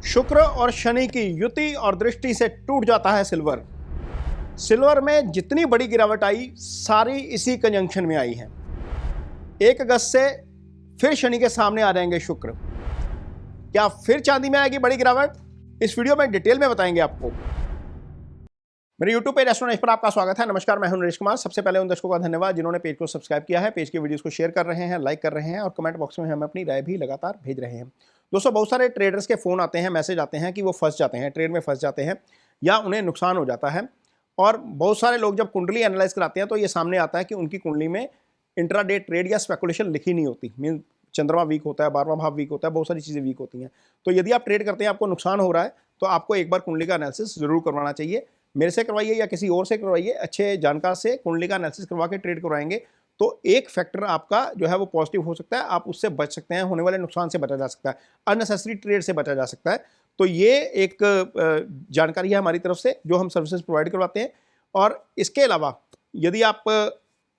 शुक्र और शनि की युति और दृष्टि से टूट जाता है सिल्वर। सिल्वर में जितनी बड़ी गिरावट आई सारी इसी कंजंक्शन में आई है। 1 अगस्त से फिर शनि के सामने आ जाएंगे शुक्र। क्या फिर चांदी में आएगी बड़ी गिरावट? इस वीडियो में डिटेल में बताएंगे आपको। मेरे यूट्यूब पेज एस्ट्रोनॉइज पर आपका स्वागत है। नमस्कार, मैं हूं नरेश कुमार। सबसे पहले उन दर्शकों का धन्यवाद जिन्होंने पेज को सब्सक्राइब किया है, पेज के वीडियोस को शेयर कर रहे हैं, लाइक कर रहे हैं और कमेंट बॉक्स में हमें अपनी राय भी लगातार भेज रहे हैं। दोस्तों, बहुत सारे ट्रेडर्स के फ़ोन आते हैं, मैसेज आते हैं कि वो फंस जाते हैं, ट्रेड में फंस जाते हैं या उन्हें नुकसान हो जाता है। और बहुत सारे लोग जब कुंडली एनालाइज कराते हैं तो ये सामने आता है कि उनकी कुंडली में इंट्राडे ट्रेड या स्पेकुलेशन लिखी नहीं होती। मीन चंद्रमा वीक होता है, 12वां भाव वीक होता है, बहुत सारी चीज़ें वीक होती हैं। तो यदि आप ट्रेड करते हैं, आपको नुकसान हो रहा है, तो आपको एक बार कुंडली का एनालिसिस जरूर करवाना चाहिए। मेरे से करवाइए या किसी और से करवाइए, अच्छे जानकार से कुंडली का एनालिसिस करवा के ट्रेड करवाएंगे तो एक फैक्टर आपका जो है वो पॉजिटिव हो सकता है, आप उससे बच सकते हैं, होने वाले नुकसान से बचा जा सकता है, अननेसेसरी ट्रेड से बचा जा सकता है। तो ये एक जानकारी है हमारी तरफ से जो हम सर्विसेज प्रोवाइड करवाते हैं। और इसके अलावा यदि आप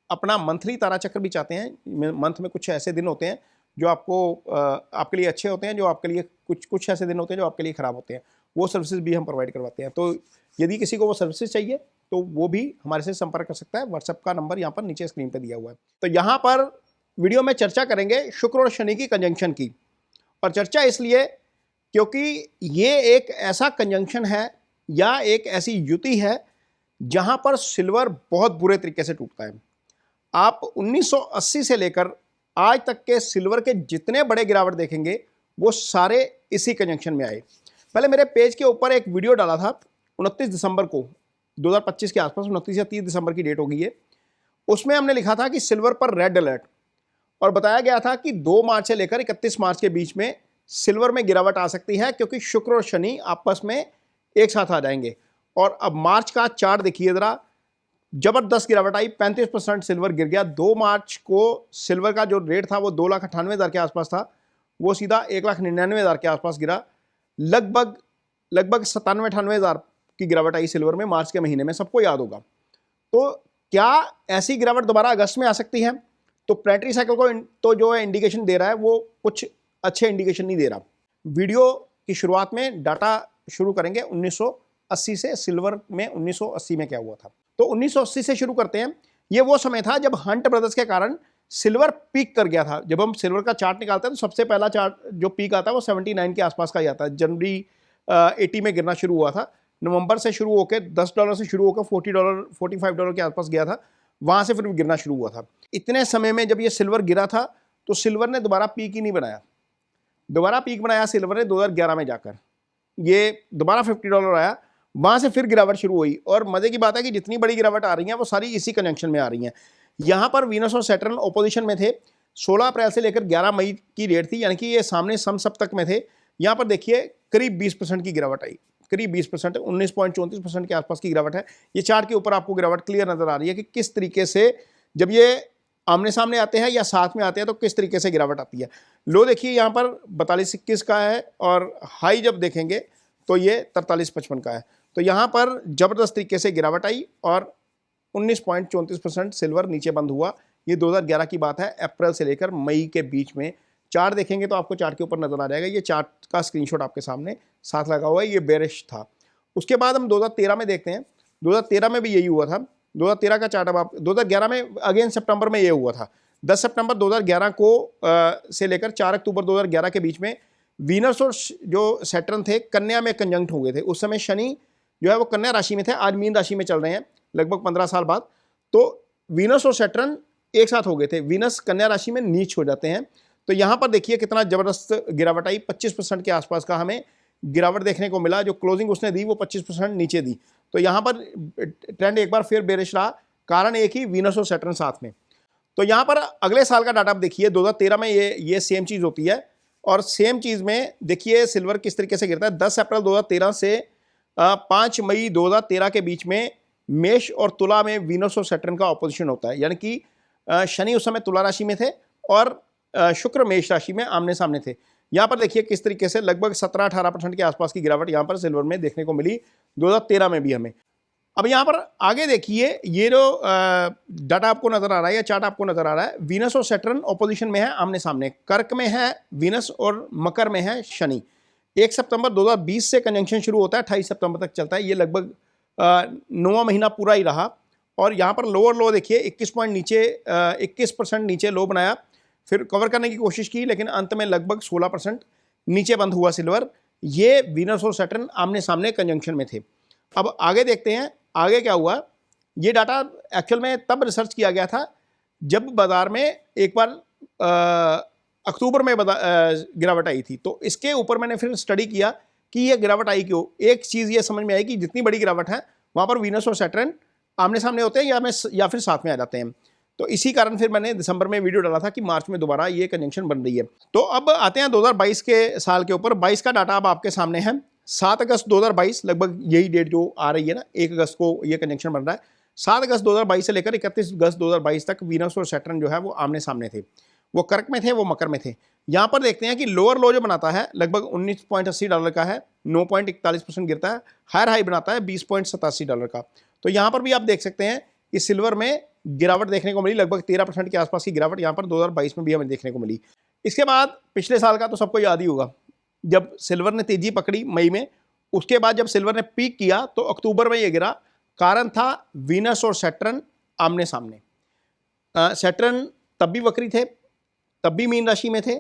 अपना मंथली तारा चक्र भी चाहते हैं, मंथ में कुछ ऐसे दिन होते हैं जो आपके लिए अच्छे होते हैं, जो आपके लिए कुछ ऐसे दिन होते हैं जो आपके लिए ख़राब होते हैं, वो सर्विसेज भी हम प्रोवाइड करवाते हैं। तो यदि किसी को वो सर्विसेज चाहिए तो वो भी हमारे से संपर्क कर सकता है। व्हाट्सएप का नंबर यहाँ पर नीचे स्क्रीन पर दिया हुआ है। तो यहाँ पर वीडियो में चर्चा करेंगे शुक्र और शनि की कंजंक्शन की। और चर्चा इसलिए क्योंकि ये एक ऐसा कंजंक्शन है या एक ऐसी युति है जहाँ पर सिल्वर बहुत बुरे तरीके से टूटता है। आप 1980 से लेकर आज तक के सिल्वर के जितने बड़े गिरावट देखेंगे वो सारे इसी कंजंक्शन में आए। पहले मेरे पेज के ऊपर एक वीडियो डाला था 29 दिसंबर को 2025 के आसपास, 29 या 30 दिसंबर की डेट होगी ये। उसमें हमने लिखा था कि सिल्वर पर रेड अलर्ट, और बताया गया था कि 2 मार्च से लेकर 31 मार्च के बीच में सिल्वर में गिरावट आ सकती है क्योंकि शुक्र और शनि आपस में एक साथ आ जाएंगे। और अब मार्च का चार्ट देखिए ज़रा, जबरदस्त गिरावट आई, 35% सिल्वर गिर गया। 2 मार्च को सिल्वर का जो रेट था वो 2,98,000 के आसपास था, वो सीधा 1,99,000 के आसपास गिरा। लगभग 97-98,000 की गिरावट आई सिल्वर में मार्च के महीने में, सबको याद होगा। तो क्या ऐसी गिरावट दोबारा अगस्त में आ सकती है? तो प्लेनेटरी साइकिल को तो जो है इंडिकेशन दे रहा है वो कुछ अच्छे इंडिकेशन नहीं दे रहा। वीडियो की शुरुआत में डाटा शुरू करेंगे 1980 से, सिल्वर में 1980 में क्या हुआ था। तो 1980 से शुरू करते हैं। ये वो समय था जब हंट ब्रदर्स के कारण सिल्वर पीक कर गया था। जब हम सिल्वर का चार्ट निकालते हैं तो सबसे पहला चार्ट जो पीक आता है वो 79 के आसपास का ही आता है। जनवरी 80 में गिरना शुरू हुआ था। नवंबर से शुरू होकर $10 से शुरू होकर $40 $45 के आसपास गया था, वहाँ से फिर गिरना शुरू हुआ था। इतने समय में जब ये सिल्वर गिरा था तो सिल्वर ने दोबारा पीक ही नहीं बनाया। दोबारा पीक बनाया सिल्वर ने 2011 में जाकर, ये दोबारा $50 आया, वहाँ से फिर गिरावट शुरू हुई। और मज़े की बात है कि जितनी बड़ी गिरावट आ रही है वो सारी इसी कनेक्शन में आ रही हैं। यहाँ पर वीनस और सैटर्न ऑपोजिशन में थे। 16 अप्रैल से लेकर 11 मई की डेट थी, यानी कि ये सामने समसप्तक में थे। यहाँ पर देखिए करीब 20% की गिरावट आई, करीब 20%, 19.34% के आसपास की गिरावट है। ये चार्ट के ऊपर आपको गिरावट क्लियर नज़र आ रही है कि किस तरीके से जब ये आमने सामने आते हैं या साथ में आते हैं तो किस तरीके से गिरावट आती है। लो देखिए यहाँ पर 42-21 का है और हाई जब देखेंगे तो ये 43-55 का है। तो यहाँ पर ज़बरदस्त तरीके से गिरावट आई और 19.34% सिल्वर नीचे बंद हुआ। ये 2011 की बात है, अप्रैल से लेकर मई के बीच में। चार्ट देखेंगे तो आपको चार्ट के ऊपर नज़र आ जाएगा। ये चार्ट का स्क्रीनशॉट आपके सामने साथ लगा हुआ है, ये बेरिश था। उसके बाद हम 2013 में देखते हैं। 2013 में भी यही हुआ था। 2013 का चार्ट अब आप 2011 में अगेन सितंबर में ये हुआ था। 10 सितंबर 2011 को से लेकर 4 अक्टूबर 2011 के बीच में वीनस और जो सैटर्न थे कन्या में कंजंक्ट हो गए थे। उस समय शनि जो है वो कन्या राशि में थे, आज मीन राशि में चल रहे हैं लगभग 15 साल बाद। तो वीनस और सैटर्न एक साथ हो गए थे, वीनस कन्या राशि में नीच हो जाते हैं। तो यहाँ पर देखिए कितना ज़बरदस्त गिरावट आई, 25% के आसपास का हमें गिरावट देखने को मिला। जो क्लोजिंग उसने दी वो 25% नीचे दी। तो यहाँ पर ट्रेंड एक बार फिर बेरिश रहा, कारण एक ही, वीनस और सैटर्न साथ में। तो यहाँ पर अगले साल का डाटा आप देखिए, 2013 में ये सेम चीज़ होती है। और सेम चीज़ में देखिए सिल्वर किस तरीके से गिरता है। 10 अप्रैल 2013 से 5 मई 2013 के बीच में मेष और तुला में वीनस और सैटर्न का ऑपोजिशन होता है, यानी कि शनि उस समय तुला राशि में थे और शुक्र मेष राशि में आमने सामने थे। यहाँ पर देखिए किस तरीके से लगभग 17-18% के आसपास की गिरावट यहाँ पर सिल्वर में देखने को मिली 2013 में भी हमें। अब यहाँ पर आगे देखिए, ये जो डाटा आपको नजर आ रहा है या चार्ट आपको नजर आ रहा है, वीनस और सैटर्न ऑपोजिशन में है, आमने सामने। कर्क में है वीनस और मकर में है शनि। 1 सितंबर 2020 से कंजंक्शन शुरू होता है, 28 सितंबर तक चलता है। ये लगभग 9वां महीना पूरा ही रहा। और यहाँ पर लोअर लो देखिए 21 पॉइंट नीचे 21% नीचे लो बनाया, फिर कवर करने की कोशिश की, लेकिन अंत में लगभग 16% नीचे बंद हुआ सिल्वर। ये वीनस और सैटर्न आमने सामने कंजंक्शन में थे। अब आगे देखते हैं आगे क्या हुआ। ये डाटा एक्चुअल में तब रिसर्च किया गया था जब बाजार में एक बार अक्टूबर में गिरावट आई थी। तो इसके ऊपर मैंने फिर स्टडी किया कि ये गिरावट आई क्यों। एक चीज़ ये समझ में आई कि जितनी बड़ी गिरावट है वहाँ पर वीनस और सैटर्न आमने सामने होते हैं या फिर साथ में आ जाते हैं। तो इसी कारण फिर मैंने दिसंबर में वीडियो डाला था कि मार्च में दोबारा ये कंजंक्शन बन रही है। तो अब आते हैं 2022 के साल के ऊपर। 22 का डाटा अब आपके सामने है। 7 अगस्त 2022 लगभग यही डेट जो आ रही है ना, 1 अगस्त को ये कंजंक्शन बन रहा है। 7 अगस्त 2022 से लेकर 31 अगस्त 2022 तक वीनस और सैटर्न जो है वो आमने सामने थे। वो कर्क में थे, वो मकर में थे। यहाँ पर देखते हैं कि लोअर लो जो बनाता है लगभग $19.80 का है, 9.41% गिरता है। हायर हाई बनाता है $20.87 का। तो यहाँ पर भी आप देख सकते हैं कि सिल्वर में गिरावट देखने को मिली, लगभग 13% के आसपास की गिरावट यहाँ पर 2022 में भी हमें देखने को मिली। इसके बाद पिछले साल का तो सबको याद ही होगा, जब सिल्वर ने तेजी पकड़ी मई में, उसके बाद जब सिल्वर ने पीक किया तो अक्टूबर में ये गिरा। कारण था वीनस और सैटर्न आमने सामने। सैटर्न तब भी वक्री थे, तब भी मीन राशि में थे,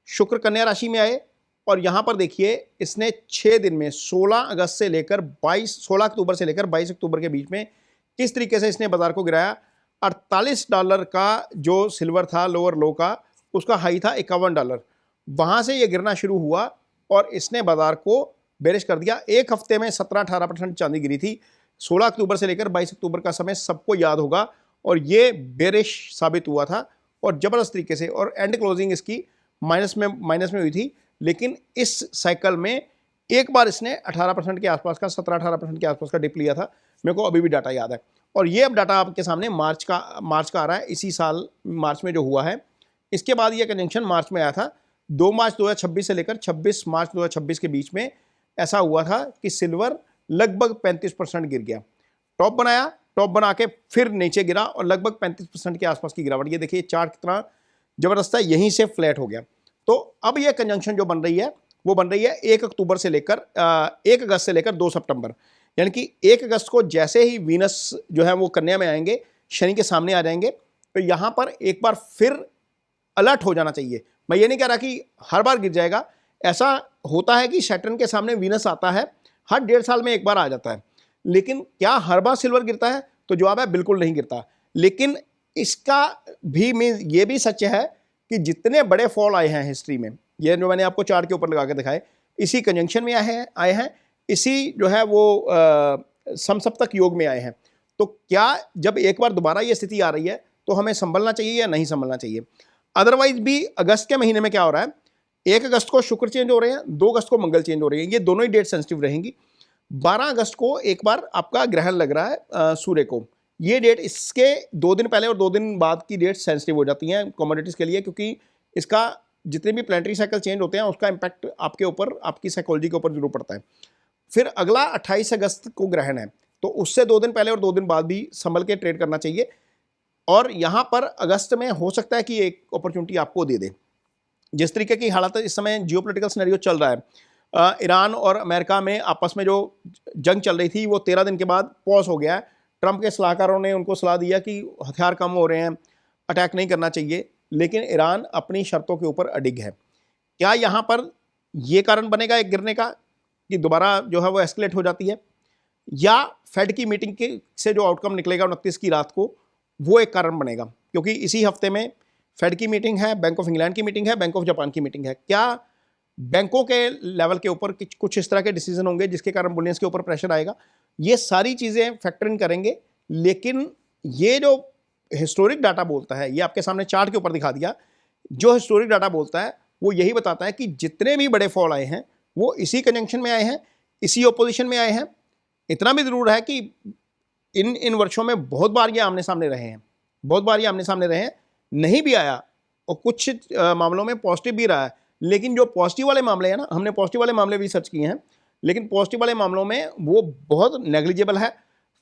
शुक्र कन्या राशि में आए। और यहाँ पर देखिए इसने 6 दिन में 16 अगस्त से लेकर 16 अक्टूबर से लेकर 22 अक्टूबर के बीच में किस तरीके से इसने बाजार को गिराया। $48 का जो सिल्वर था लोअर लो का, उसका हाई था $51। वहाँ से ये गिरना शुरू हुआ और इसने बाजार को बेरिश कर दिया। एक हफ्ते में 17-18% चांदी गिरी थी। 16 अक्टूबर से लेकर 22 अक्टूबर का समय सबको याद होगा और ये बेरिश साबित हुआ था और ज़बरदस्त तरीके से। और एंड क्लोजिंग इसकी माइनस में हुई थी। लेकिन इस साइकिल में एक बार इसने 18% के आसपास का 17-18% के आसपास का डिप लिया था। मेरे को अभी भी डाटा याद है। और ये अब डाटा आपके सामने मार्च का आ रहा है, इसी साल मार्च में जो हुआ है। इसके बाद ये कंजंक्शन मार्च में आया था। 2 मार्च 2026 से लेकर 26 मार्च 2026 के बीच में ऐसा हुआ था कि सिल्वर लगभग 35% गिर गया। टॉप बनाया, टॉप बना के फिर नीचे गिरा और लगभग 35% के आसपास की गिरावट। ये देखिए चार्ट कितना ज़बरदस्त है, यहीं से फ्लैट हो गया। तो अब ये कंजंक्शन जो बन रही है वो बन रही है 1 अक्टूबर से लेकर 1 अगस्त से लेकर 2 सितंबर। यानी कि 1 अगस्त को जैसे ही वीनस जो है वो कन्या में आएंगे, शनि के सामने आ जाएंगे, तो यहाँ पर एक बार फिर अलर्ट हो जाना चाहिए। मैं ये नहीं कह रहा कि हर बार गिर जाएगा। ऐसा होता है कि सैटर्न के सामने वीनस आता है, हर 1.5 साल में एक बार आ जाता है। लेकिन क्या हर बार सिल्वर गिरता है? तो जवाब है बिल्कुल नहीं गिरता। लेकिन इसका भी मीन ये भी सच है कि जितने बड़े फॉल आए हैं हिस्ट्री में, ये जो मैंने आपको चार्ट के ऊपर लगा के दिखाए, इसी कंजंक्शन में आए हैं, इसी जो है वो समसप्तक योग में आए हैं। तो क्या जब एक बार दोबारा ये स्थिति आ रही है तो हमें संभलना चाहिए या नहीं संभलना चाहिए? अदरवाइज भी अगस्त के महीने में क्या हो रहा है, 1 अगस्त को शुक्र चेंज हो रहे हैं, 2 अगस्त को मंगल चेंज हो रही है। ये दोनों ही डेट सेंसिटिव रहेंगी। 12 अगस्त को एक बार आपका ग्रहण लग रहा है सूर्य को। ये डेट, इसके 2 दिन पहले और 2 दिन बाद की डेट सेंसिटिव हो जाती हैं कमोडिटीज़ के लिए, क्योंकि इसका जितने भी प्लानिटरी साइकिल चेंज होते हैं उसका इम्पैक्ट आपके ऊपर, आपकी साइकोलॉजी के ऊपर जरूर पड़ता है। फिर अगला 28 अगस्त को ग्रहण है, तो उससे 2 दिन पहले और 2 दिन बाद भी संभल के ट्रेड करना चाहिए। और यहाँ पर अगस्त में हो सकता है कि एक अपॉर्चुनिटी आपको दे दे। जिस तरीके की हालात इस समय जियोपॉलिटिकल सिनेरियो चल रहा है, ईरान और अमेरिका में आपस में जो जंग चल रही थी वो 13 दिन के बाद पॉज हो गया है। ट्रंप के सलाहकारों ने उनको सलाह दिया कि हथियार कम हो रहे हैं, अटैक नहीं करना चाहिए, लेकिन ईरान अपनी शर्तों के ऊपर अडिग है। क्या यहाँ पर ये कारण बनेगा एक गिरने का कि दोबारा जो है वो एस्केलेट हो जाती है, या फेड की मीटिंग के से जो आउटकम निकलेगा 29 की रात को वो एक कारण बनेगा? क्योंकि इसी हफ्ते में फेड की मीटिंग है, बैंक ऑफ इंग्लैंड की मीटिंग है, बैंक ऑफ जापान की मीटिंग है। क्या बैंकों के लेवल के ऊपर कुछ इस तरह के डिसीजन होंगे जिसके कारण बुलियंस के ऊपर प्रेशर आएगा? ये सारी चीज़ें फैक्टर इन करेंगे। लेकिन ये जो हिस्टोरिक डाटा बोलता है, ये आपके सामने चार्ट के ऊपर दिखा दिया, जो हिस्टोरिक डाटा बोलता है वो यही बताता है कि जितने भी बड़े फॉल आए हैं वो इसी कंजंक्शन में आए हैं, इसी ऑपोजिशन में आए हैं। इतना भी ज़रूर है कि इन वर्षों में बहुत बार ये आमने सामने रहे हैं, बहुत बार ये आमने सामने रहे हैं, नहीं भी आया और कुछ मामलों में पॉजिटिव भी रहा है। लेकिन जो पॉजिटिव वाले मामले हैं ना, हमने पॉजिटिव वाले मामले भी सर्च किए हैं, लेकिन पॉजिटिव वाले मामलों में वो बहुत नेग्लिजिबल है,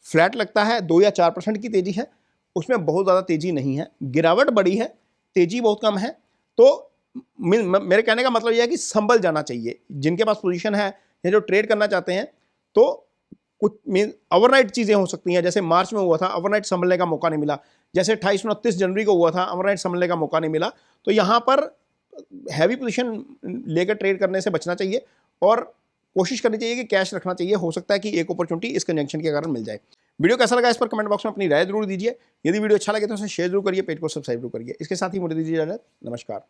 फ्लैट लगता है, 2 या 4% की तेज़ी है, उसमें बहुत ज़्यादा तेज़ी नहीं है। गिरावट बड़ी है, तेज़ी बहुत कम है। तो मेरे कहने का मतलब यह है कि संभल जाना चाहिए जिनके पास पोजीशन है या जो ट्रेड करना चाहते हैं। तो कुछ मीन ओवरनाइट चीज़ें हो सकती हैं, जैसे मार्च में हुआ था, ओवरनाइट संभलने का मौका नहीं मिला। जैसे 28-29 जनवरी को हुआ था, ओवरनाइट संभलने का मौका नहीं मिला। तो यहाँ पर हैवी पोजीशन लेकर ट्रेड करने से बचना चाहिए और कोशिश करनी चाहिए कि कैश रखना चाहिए। हो सकता है कि एक अपॉर्चुनिटी इस कंजंक्शन के कारण मिल जाए। वीडियो कैसा लगा इस पर कमेंट बॉक्स में अपनी राय जरूर दीजिए। यदि वीडियो अच्छा लगे तो उसे शेयर जरूर करिए, पेज को सब्सक्राइब जरूर करिए। इसके साथ ही मुझे दीजिए इजाजत। नमस्कार।